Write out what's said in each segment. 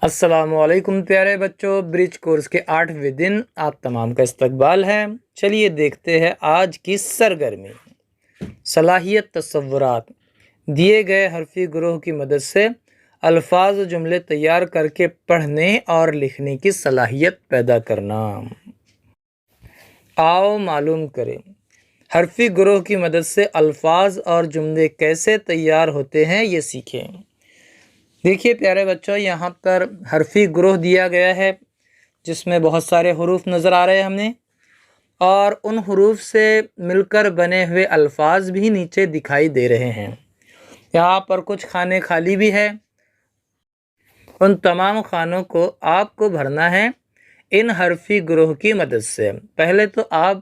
السلام علیکم پیارے بچوں، برج کورس کے 8ویں دن آپ تمام کا استقبال ہے۔ چلیے دیکھتے ہیں آج کی سرگرمی۔ صلاحیت تصورات۔ دیے گئے حرفی گروہ کی مدد سے الفاظ و جملے تیار کر کے پڑھنے اور لکھنے کی صلاحیت پیدا کرنا۔ آؤ معلوم کریں، حرفی گروہ کی مدد سے الفاظ اور جملے کیسے تیار ہوتے ہیں، یہ سیکھیں۔ دیکھیے پیارے بچوں، یہاں پر حرفی گروہ دیا گیا ہے جس میں بہت سارے حروف نظر آ رہے ہیں ہمیں، اور ان حروف سے مل کر بنے ہوئے الفاظ بھی نیچے دکھائی دے رہے ہیں۔ یہاں پر کچھ خانے خالی بھی ہے، ان تمام خانوں کو آپ کو بھرنا ہے ان حرفی گروہ کی مدد سے۔ پہلے تو آپ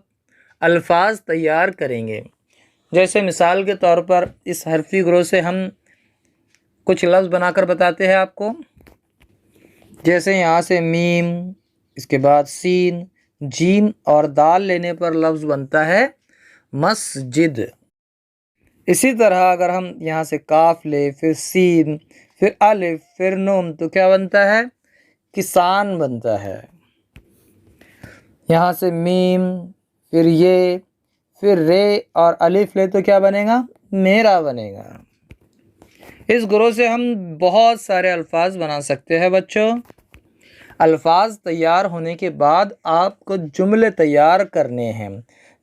الفاظ تیار کریں گے، جیسے مثال کے طور پر اس حرفی گروہ سے ہم کچھ لفظ بنا کر بتاتے ہیں آپ کو، جیسے یہاں سے میم، اس کے بعد سین، جیم اور دال لینے پر لفظ بنتا ہے مسجد۔ اسی طرح اگر ہم یہاں سے کاف لے، پھر سین، پھر الف، پھر نون، تو کیا بنتا ہے؟ کسان بنتا ہے۔ یہاں سے میم، پھر یہ، پھر رے اور الف لے تو کیا بنے گا؟ میرا بنے گا۔ اس گروہ سے ہم بہت سارے الفاظ بنا سکتے ہیں بچوں۔ الفاظ تیار ہونے کے بعد آپ کو جملے تیار کرنے ہیں۔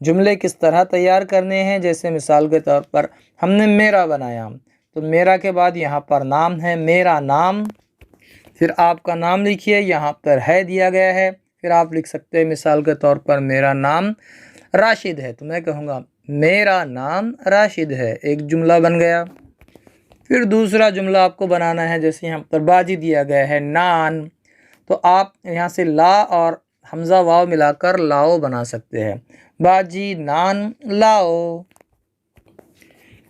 جملے کس طرح تیار کرنے ہیں؟ جیسے مثال کے طور پر ہم نے میرا بنایا، تو میرا کے بعد یہاں پر نام ہے، میرا نام، پھر آپ کا نام لکھیے، یہاں پر ہے دیا گیا ہے، پھر آپ لکھ سکتے ہیں مثال کے طور پر میرا نام راشد ہے، تو میں کہوں گا میرا نام راشد ہے، ایک جملہ بن گیا۔ پھر دوسرا جملہ آپ کو بنانا ہے، جیسے یہاں پر باجی دیا گیا ہے نان، تو آپ یہاں سے لا اور حمزہ واو ملا کر لاؤ بنا سکتے ہیں، باجی نان لاؤ۔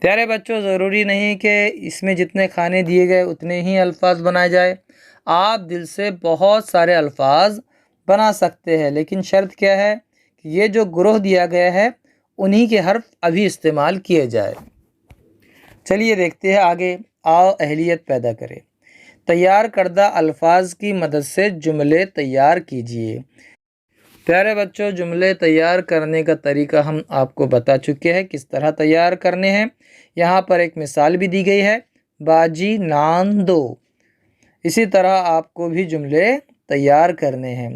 پیارے بچوں، ضروری نہیں کہ اس میں جتنے کھانے دیے گئے اتنے ہی الفاظ بنائے جائے، آپ دل سے بہت سارے الفاظ بنا سکتے ہیں، لیکن شرط کیا ہے کہ یہ جو گروہ دیا گیا ہے انہی کے حرف ابھی استعمال کیے جائے۔ چلیے دیکھتے ہیں آگے۔ آؤ اہلیت پیدا کریں۔ تیار کردہ الفاظ کی مدد سے جملے تیار کیجیے۔ پیارے بچوں، جملے تیار کرنے کا طریقہ ہم آپ کو بتا چکے ہیں کس طرح تیار کرنے ہیں۔ یہاں پر ایک مثال بھی دی گئی ہے، باجی نان دو۔ اسی طرح آپ کو بھی جملے تیار کرنے ہیں۔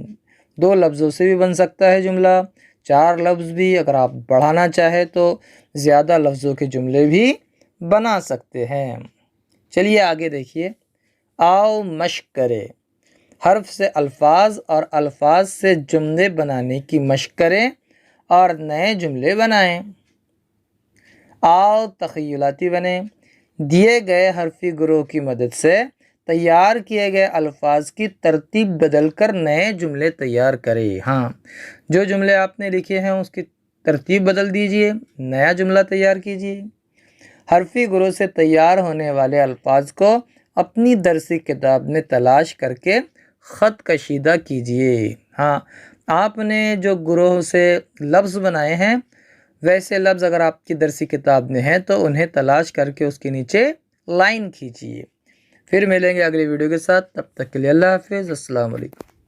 2 لفظوں سے بھی بن سکتا ہے جملہ، 4 لفظ بھی، اگر آپ بڑھانا چاہیں تو زیادہ لفظوں کے جملے بھی بنا سکتے ہیں۔ چلیے آگے دیکھیے۔ آؤ مشق کریں۔ حرف سے الفاظ اور الفاظ سے جملے بنانے کی مشق کریں اور نئے جملے بنائیں۔ آؤ تخیلاتی بنیں۔ دیے گئے حرفی گروہ کی مدد سے تیار کیے گئے الفاظ کی ترتیب بدل کر نئے جملے تیار کریں۔ ہاں، جو جملے آپ نے لکھے ہیں اس کی ترتیب بدل دیجئے، نیا جملہ تیار کیجئے۔ حرفی گروہ سے تیار ہونے والے الفاظ کو اپنی درسی کتاب میں تلاش کر کے خط کشیدہ کیجئے۔ ہاں، آپ نے جو گروہ سے لفظ بنائے ہیں ویسے لفظ اگر آپ کی درسی کتاب میں ہیں تو انہیں تلاش کر کے اس کے نیچے لائن کھینچیے۔ پھر ملیں گے اگلی ویڈیو کے ساتھ، تب تک کے لیے اللہ حافظ، السلام علیکم۔